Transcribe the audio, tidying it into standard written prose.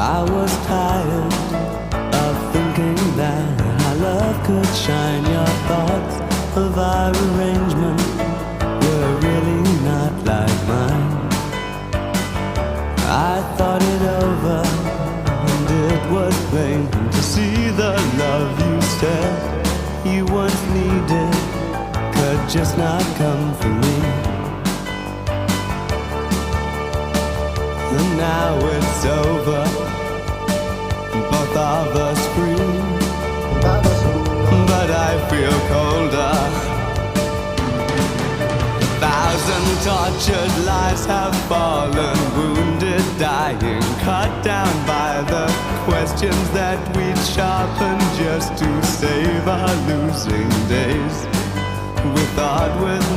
I was tired of thinking that our love could shine. Your thoughts of our arrangement were really not like mine. I thought it over, and it was plain to see the love you said you once needed could just not come from me. And now it's over, both of us free. But I feel colder. 1,000 tortured lives have fallen, wounded, dying, cut down by the questions that we'd sharpen just to save our losing days. We thought with